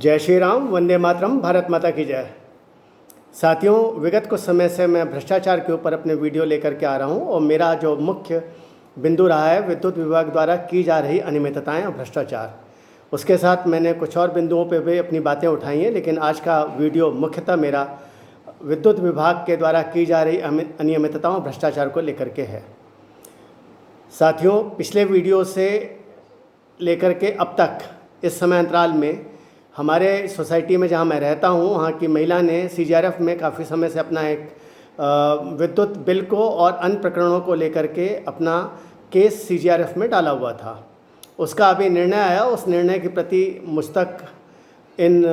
जय श्री राम, वंदे मातरम, भारत माता की जय। साथियों, विगत कुछ समय से मैं भ्रष्टाचार के ऊपर अपने वीडियो लेकर के आ रहा हूं और मेरा जो मुख्य बिंदु रहा है विद्युत विभाग द्वारा की जा रही अनियमितताएं और भ्रष्टाचार। उसके साथ मैंने कुछ और बिंदुओं पे भी अपनी बातें उठाई हैं, लेकिन आज का वीडियो मुख्यतः मेरा विद्युत विभाग के द्वारा की जा रही अनियमितताओं और भ्रष्टाचार को लेकर के है। साथियों, पिछले वीडियो से लेकर के अब तक इस समय अंतराल में हमारे सोसाइटी में जहां मैं रहता हूं, वहां की महिला ने सीजीआरएफ में काफ़ी समय से अपना एक विद्युत बिल को और अन्य प्रकरणों को लेकर के अपना केस सीजीआरएफ में डाला हुआ था। उसका अभी निर्णय आया। उस निर्णय के प्रति मुझ तक इन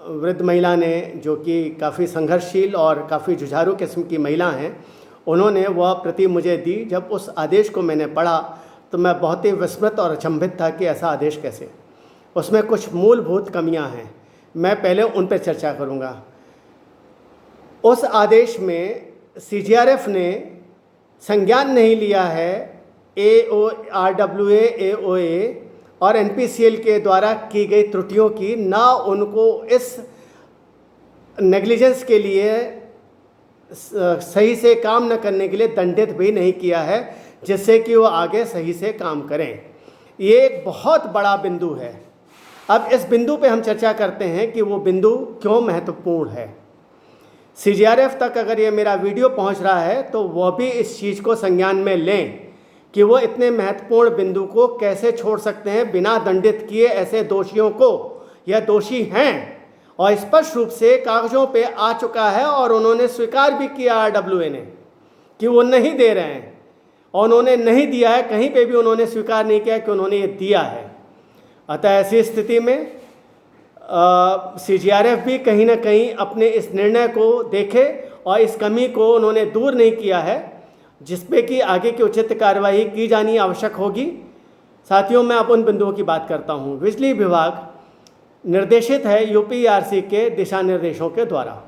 वृद्ध महिला ने, जो कि काफ़ी संघर्षशील और काफ़ी जुझारू किस्म की महिला हैं, उन्होंने वह प्रति मुझे दी। जब उस आदेश को मैंने पढ़ा तो मैं बहुत ही विस्मित और अचंभित था कि ऐसा आदेश कैसे। उसमें कुछ मूलभूत कमियां हैं, मैं पहले उन पर चर्चा करूंगा। उस आदेश में सीजीआरएफ ने संज्ञान नहीं लिया है आरडब्ल्यूए, एओए और एनपीसीएल के द्वारा की गई त्रुटियों की, ना उनको इस नेग्लिजेंस के लिए सही से काम न करने के लिए दंडित भी नहीं किया है, जिससे कि वो आगे सही से काम करें। ये एक बहुत बड़ा बिंदु है। अब इस बिंदु पे हम चर्चा करते हैं कि वो बिंदु क्यों महत्वपूर्ण है। सीजीआरएफ तक अगर ये मेरा वीडियो पहुंच रहा है तो वह भी इस चीज़ को संज्ञान में लें कि वो इतने महत्वपूर्ण बिंदु को कैसे छोड़ सकते हैं बिना दंडित किए ऐसे दोषियों को। यह दोषी हैं और स्पष्ट रूप से कागज़ों पे आ चुका है और उन्होंने स्वीकार भी किया आरडब्ल्यूए ने कि वो नहीं दे रहे हैं, और उन्होंने नहीं दिया है, कहीं पे भी उन्होंने स्वीकार नहीं किया कि उन्होंने ये दिया है। अतः ऐसी स्थिति में सीजीआरएफ भी कहीं ना कहीं अपने इस निर्णय को देखे और इस कमी को उन्होंने दूर नहीं किया है, जिसपे कि आगे की उचित कार्रवाई की जानी आवश्यक होगी। साथियों, मैं अब उन बिंदुओं की बात करता हूँ। बिजली विभाग निर्देशित है यूपीआरसी के दिशा निर्देशों के द्वारा।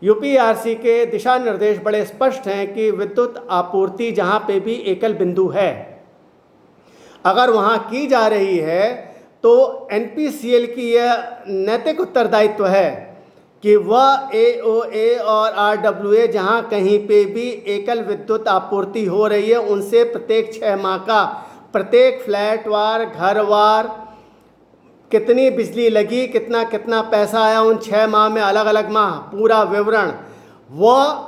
यूपीआरसी के दिशा निर्देश बड़े स्पष्ट हैं कि विद्युत आपूर्ति जहाँ पे भी एकल बिंदु है, अगर वहाँ की जा रही है तो एनपीसीएल की यह नैतिक उत्तरदायित्व है कि वह एओए और आरडब्ल्यूए जहाँ कहीं पे भी एकल विद्युत आपूर्ति हो रही है, उनसे प्रत्येक 6 माह का, प्रत्येक फ्लैट वार, घर वार, कितनी बिजली लगी, कितना कितना पैसा आया उन 6 माह में, अलग अलग माह, पूरा विवरण वह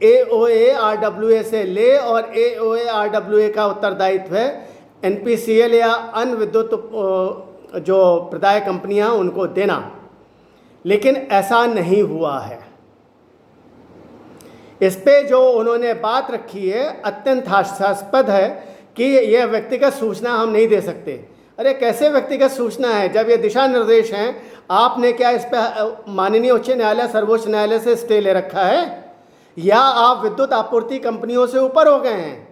एओए आरडब्ल्यूए से ले, और एओए आरडब्ल्यूए का उत्तरदायित्व है एनपीसीएल या अन्य विद्युत जो प्रदाय कंपनियां उनको देना। लेकिन ऐसा नहीं हुआ है। इस पे जो उन्होंने बात रखी है अत्यंत हास्यास्पद है कि यह व्यक्तिगत सूचना हम नहीं दे सकते। अरे कैसे व्यक्तिगत सूचना है जब ये दिशा निर्देश हैं? आपने क्या इस पे माननीय उच्च न्यायालय, सर्वोच्च न्यायालय से स्टे ले रखा है, या आप विद्युत आपूर्ति कंपनियों से ऊपर हो गए हैं?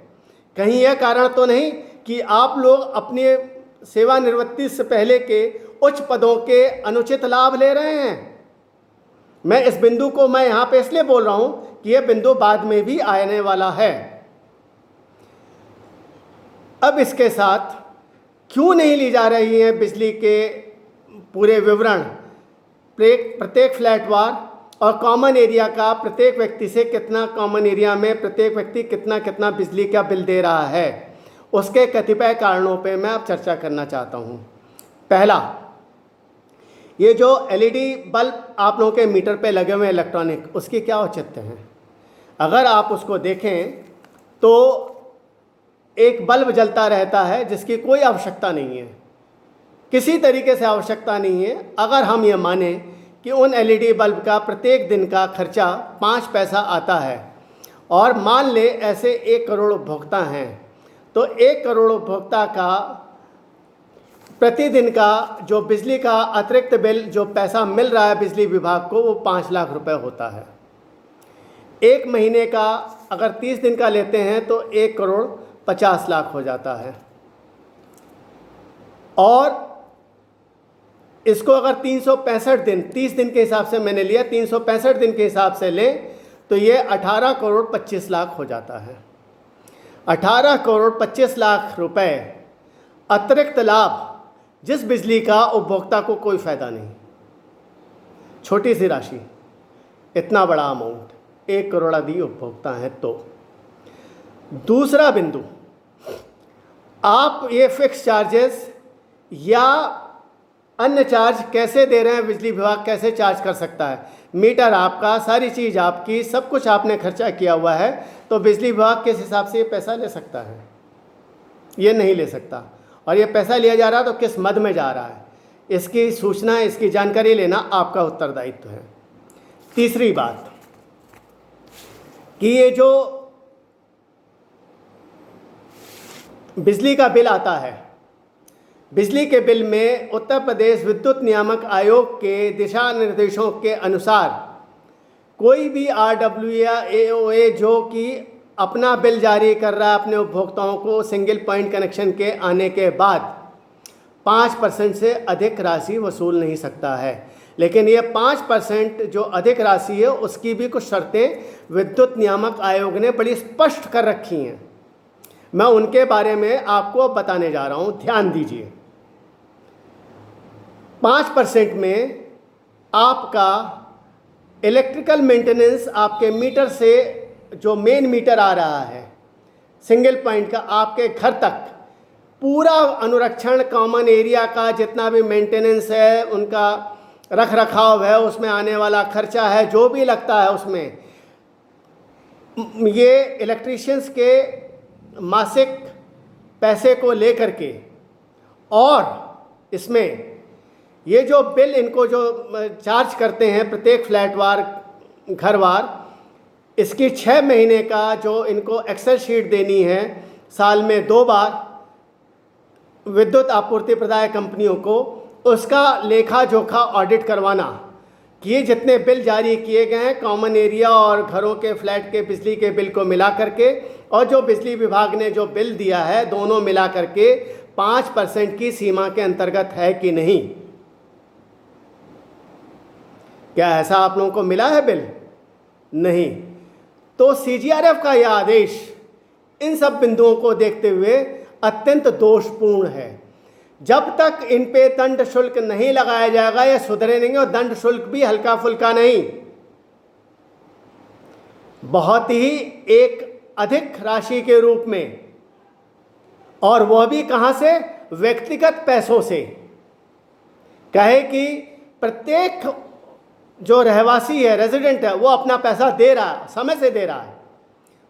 कहीं यह कारण तो नहीं कि आप लोग अपनी सेवानिवृत्ति से पहले के उच्च पदों के अनुचित लाभ ले रहे हैं? मैं इस बिंदु को मैं यहाँ पे इसलिए बोल रहा हूँ कि यह बिंदु बाद में भी आने वाला है। अब इसके साथ क्यों नहीं ली जा रही है बिजली के पूरे विवरण, प्रत्येक फ्लैट वार और कॉमन एरिया का, प्रत्येक व्यक्ति से कितना कॉमन एरिया में प्रत्येक व्यक्ति कितना कितना बिजली का बिल दे रहा है, उसके कतिपय कारणों पे मैं अब चर्चा करना चाहता हूँ। पहला, ये जो एलईडी बल्ब आप लोगों के मीटर पे लगे हुए हैं इलेक्ट्रॉनिक, उसकी क्या औचित्य है? अगर आप उसको देखें तो एक बल्ब जलता रहता है जिसकी कोई आवश्यकता नहीं है, किसी तरीके से आवश्यकता नहीं है। अगर हम ये माने कि उन एलईडी बल्ब का प्रत्येक दिन का खर्चा 5 पैसा आता है, और मान ले ऐसे 1 करोड़ उपभोक्ता हैं, तो 1 करोड़ उपभोक्ता का प्रतिदिन का जो बिजली का अतिरिक्त बिल, जो पैसा मिल रहा है बिजली विभाग को, वो 5 लाख रुपए होता है। 1 महीने का अगर 30 दिन का लेते हैं तो 1 करोड़ 50 लाख हो जाता है। और इसको अगर 365 दिन, 30 दिन के हिसाब से मैंने लिया, 365 दिन के हिसाब से ले तो ये 18 करोड़ 25 लाख हो जाता है। 18 करोड़ 25 लाख रुपए अतिरिक्त लाभ जिस बिजली का उपभोक्ता को कोई फ़ायदा नहीं। छोटी सी राशि, इतना बड़ा अमाउंट, 1 करोड़ आदि उपभोक्ता हैं। तो दूसरा बिंदु, आप ये फिक्स चार्जेस या अन्य चार्ज कैसे दे रहे हैं, बिजली विभाग कैसे चार्ज कर सकता है? मीटर आपका, सारी चीज़ आपकी, सब कुछ आपने खर्चा किया हुआ है, तो बिजली विभाग किस हिसाब से ये पैसा ले सकता है? ये नहीं ले सकता। और ये पैसा लिया जा रहा है तो किस मद में जा रहा है, इसकी सूचना, इसकी जानकारी लेना आपका उत्तरदायित्व है। तीसरी बात कि ये जो बिजली का बिल आता है, बिजली के बिल में उत्तर प्रदेश विद्युत नियामक आयोग के दिशा निर्देशों के अनुसार कोई भी RW या AOA जो कि अपना बिल जारी कर रहा है अपने उपभोक्ताओं को सिंगल पॉइंट कनेक्शन के आने के बाद 5% से अधिक राशि वसूल नहीं सकता है। लेकिन ये 5% जो अधिक राशि है उसकी भी कुछ शर्तें विद्युत नियामक आयोग ने बड़ी स्पष्ट कर रखी हैं। मैं उनके बारे में आपको बताने जा रहा हूँ, ध्यान दीजिए। 5% में आपका इलेक्ट्रिकल मेंटेनेंस आपके मीटर से, जो मेन मीटर आ रहा है सिंगल पॉइंट का, आपके घर तक पूरा अनुरक्षण, कॉमन एरिया का जितना भी मेंटेनेंस है, उनका रख रखाव है, उसमें आने वाला खर्चा है, जो भी लगता है उसमें, ये इलेक्ट्रीशियंस के मासिक पैसे को लेकर के, और इसमें ये जो बिल इनको जो चार्ज करते हैं प्रत्येक फ्लैट वार, घर वार, इसकी 6 महीने का जो इनको एक्सेल शीट देनी है साल में 2 बार विद्युत आपूर्ति प्रदायक कंपनियों को, उसका लेखा जोखा ऑडिट करवाना कि ये जितने बिल जारी किए गए हैं कॉमन एरिया और घरों के फ्लैट के बिजली के बिल को मिला करके, और जो बिजली विभाग ने जो बिल दिया है, दोनों मिला करके 5% की सीमा के अंतर्गत है कि नहीं। क्या ऐसा आप लोगों को मिला है बिल? नहीं। तो CGRF का यह आदेश इन सब बिंदुओं को देखते हुए अत्यंत दोषपूर्ण है। जब तक इन पे दंड शुल्क नहीं लगाया जाएगा ये सुधरे नहीं, और दंड शुल्क भी हल्का फुल्का नहीं, बहुत ही एक अधिक राशि के रूप में, और वह भी कहां से? व्यक्तिगत पैसों से। कहे कि प्रत्येक जो रहवासी है, रेजिडेंट है, वो अपना पैसा दे रहा है, समय से दे रहा है,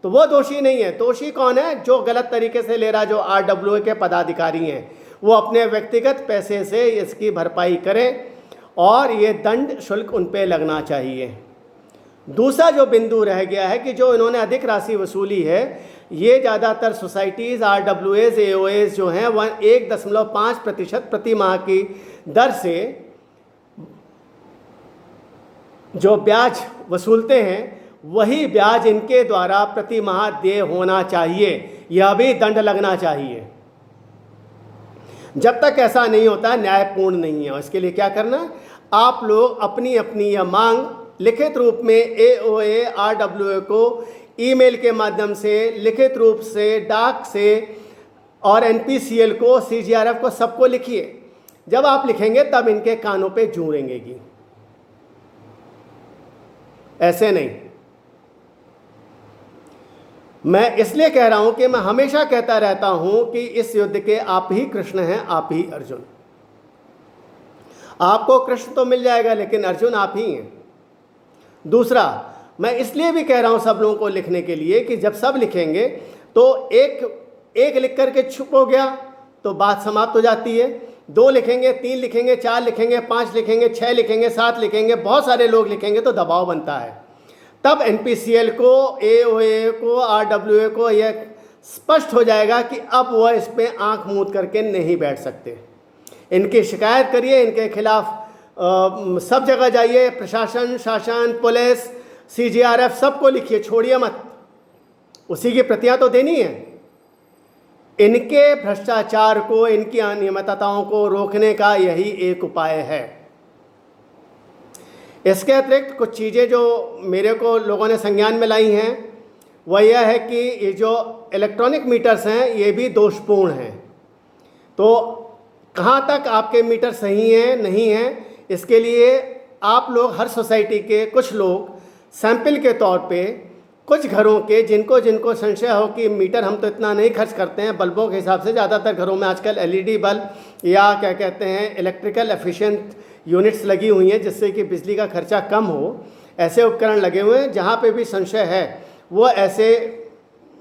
तो वो दोषी नहीं है। दोषी कौन है? जो गलत तरीके से ले रहा, जो RWA के पदाधिकारी हैं, वो अपने व्यक्तिगत पैसे से इसकी भरपाई करें, और ये दंड शुल्क उन पे लगना चाहिए। दूसरा जो बिंदु रह गया है कि जो इन्होंने अधिक राशि वसूली है, ये ज़्यादातर सोसाइटीज़, RWAs, AOAs जो हैं, वह 1.5% प्रति माह की दर से जो ब्याज वसूलते हैं, वही ब्याज इनके द्वारा प्रति माह देय होना चाहिए, यह भी दंड लगना चाहिए। जब तक ऐसा नहीं होता न्यायपूर्ण नहीं है। और इसके लिए क्या करना है? आप लोग अपनी अपनी यह मांग लिखित रूप में AOA, RWA को ईमेल के माध्यम से, लिखित रूप से, डाक से, और NPCL को, CGRF को, सबको लिखिए। जब आप लिखेंगे तब इनके कानों पे जूं रेंगेगी, ऐसे नहीं। मैं इसलिए कह रहा हूं कि मैं हमेशा कहता रहता हूं कि इस युद्ध के आप ही कृष्ण हैं, आप ही अर्जुन। आपको कृष्ण तो मिल जाएगा, लेकिन अर्जुन आप ही हैं। दूसरा, मैं इसलिए भी कह रहा हूं सब लोगों को लिखने के लिए कि जब सब लिखेंगे तो एक लिख करके चुप हो गया तो बात समाप्त हो जाती है। 2 लिखेंगे, 3 लिखेंगे, 4 लिखेंगे, 5 लिखेंगे, 6 लिखेंगे, 7 लिखेंगे, बहुत सारे लोग लिखेंगे तो दबाव बनता है। तब NPCL को, AOA को, RWA को यह स्पष्ट हो जाएगा कि अब वह इस पर आँख मूंद करके नहीं बैठ सकते। इनकी शिकायत करिए, इनके खिलाफ सब जगह जाइए, प्रशासन, शासन, पुलिस, CGRF, सबको लिखिए, छोड़िए मत। उसी की प्रतियां तो देनी है। इनके भ्रष्टाचार को, इनकी अनियमितताओं को रोकने का यही एक उपाय है। इसके अतिरिक्त कुछ चीज़ें जो मेरे को लोगों ने संज्ञान में लाई हैं, वह यह है कि ये जो इलेक्ट्रॉनिक मीटर्स हैं ये भी दोषपूर्ण हैं। तो कहाँ तक आपके मीटर सही हैं नहीं हैं, इसके लिए आप लोग हर सोसाइटी के कुछ लोग सैंपल के तौर पे कुछ घरों के जिनको संशय हो कि मीटर हम तो इतना नहीं खर्च करते हैं, बल्बों के हिसाब से ज़्यादातर घरों में आजकल एलईडी बल्ब या क्या कहते हैं इलेक्ट्रिकल एफिशिएंट यूनिट्स लगी हुई हैं जिससे कि बिजली का खर्चा कम हो, ऐसे उपकरण लगे हुए हैं। जहाँ पे भी संशय है वो ऐसे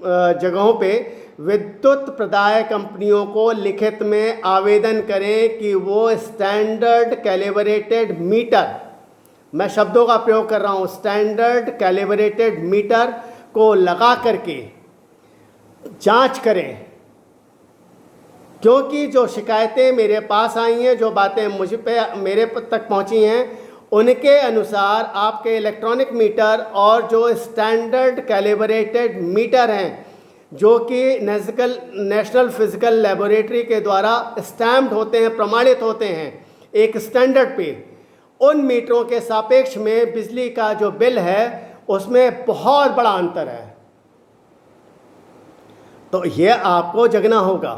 जगहों पे विद्युत प्रदाय कंपनियों को लिखित में आवेदन करें कि वो स्टैंडर्ड कैलिब्रेटेड मीटर, मैं शब्दों का प्रयोग कर रहा हूँ, स्टैंडर्ड कैलिब्रेटेड मीटर को लगा करके जांच करें। क्योंकि जो शिकायतें मेरे पास आई हैं, जो बातें मेरे तक पहुँची हैं, उनके अनुसार आपके इलेक्ट्रॉनिक मीटर और जो स्टैंडर्ड कैलिब्रेटेड मीटर हैं जो कि नेशनल फिजिकल लेबोरेटरी के द्वारा स्टैम्प्ड होते हैं, प्रमाणित होते हैं एक स्टैंडर्ड पे, उन मीटरों के सापेक्ष में बिजली का जो बिल है उसमें बहुत बड़ा अंतर है। तो ये आपको जगना होगा।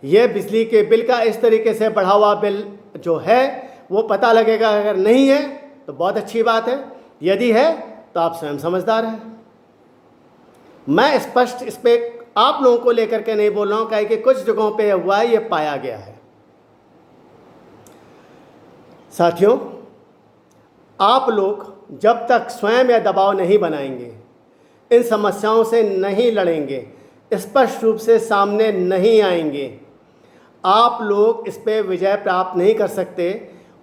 ये बिजली के बिल का इस तरीके से बढ़ा हुआ बिल जो है वो पता लगेगा। अगर नहीं है तो बहुत अच्छी बात है, यदि है तो आप स्वयं समझदार हैं। मैं स्पष्ट इस पे आप लोगों को लेकर के नहीं बोल रहा हूँ, कि कुछ जगहों पे हुआ है, ये पाया गया है। साथियों, आप लोग जब तक स्वयं यह दबाव नहीं बनाएंगे, इन समस्याओं से नहीं लड़ेंगे, स्पष्ट रूप से सामने नहीं आएंगे, आप लोग इस पे विजय प्राप्त नहीं कर सकते।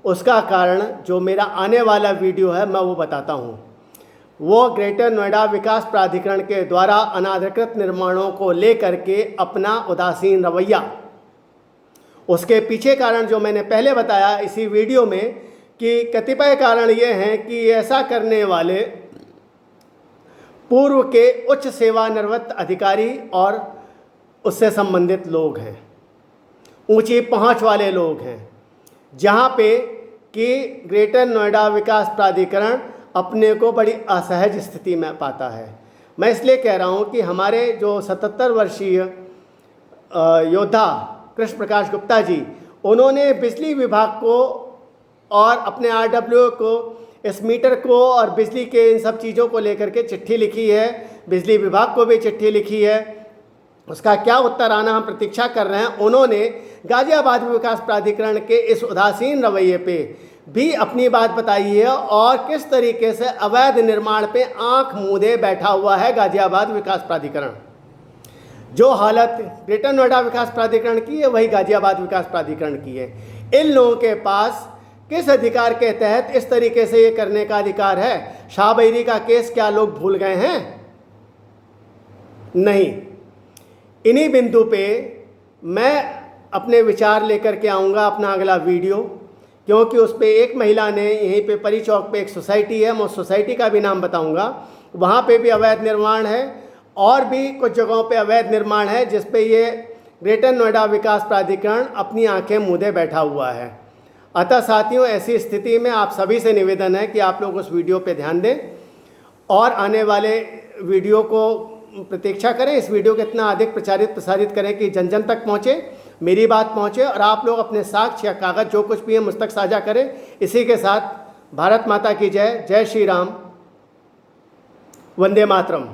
उसका कारण जो मेरा आने वाला वीडियो है मैं वो बताता हूँ। वो ग्रेटर नोएडा विकास प्राधिकरण के द्वारा अनाधिकृत निर्माणों को लेकर के अपना उदासीन रवैया, उसके पीछे कारण जो मैंने पहले बताया इसी वीडियो में कि कतिपय कारण ये हैं कि ऐसा करने वाले पूर्व के उच्च सेवानिवृत्त अधिकारी और उससे संबंधित लोग हैं, ऊंची पहुंच वाले लोग हैं, जहां पे कि ग्रेटर नोएडा विकास प्राधिकरण अपने को बड़ी असहज स्थिति में पाता है। मैं इसलिए कह रहा हूं कि हमारे जो 77 वर्षीय योद्धा कृष्ण प्रकाश गुप्ता जी, उन्होंने बिजली विभाग को और अपने आरडब्ल्यू को इस मीटर को और बिजली के इन सब चीज़ों को लेकर के चिट्ठी लिखी है, बिजली विभाग को भी चिट्ठी लिखी है। उसका क्या उत्तर आना हम प्रतीक्षा कर रहे हैं। उन्होंने गाजियाबाद विकास प्राधिकरण के इस उदासीन रवैये पे भी अपनी बात बताई है और किस तरीके से अवैध निर्माण पे आंख मूंदे बैठा हुआ है गाजियाबाद विकास प्राधिकरण। जो हालत ग्रेटर नोएडा विकास प्राधिकरण की है वही गाजियाबाद विकास प्राधिकरण की है। इन लोगों के पास किस अधिकार के तहत इस तरीके से ये करने का अधिकार है? शाहबैरी का केस क्या लोग भूल गए हैं? नहीं। इन्हीं बिंदु पे मैं अपने विचार लेकर के आऊँगा अपना अगला वीडियो, क्योंकि उस पर एक महिला ने यहीं पे परी चौक पे एक सोसाइटी है, मैं उस सोसाइटी का भी नाम बताऊंगा, वहाँ पे भी अवैध निर्माण है और भी कुछ जगहों पे अवैध निर्माण है जिस पे ये ग्रेटर नोएडा विकास प्राधिकरण अपनी आंखें मूंदे बैठा हुआ है। अतः साथियों, ऐसी स्थिति में आप सभी से निवेदन है कि आप लोग उस वीडियो पे ध्यान दें और आने वाले वीडियो को प्रतीक्षा करें। इस वीडियो को इतना अधिक प्रसारित करें कि जन जन तक पहुँचे, मेरी बात पहुँचे और आप लोग अपने साक्ष्य या कागज़ जो कुछ भी है मुझ तक साझा करें। इसी के साथ भारत माता की जय, जय श्री राम, वंदे मातरम।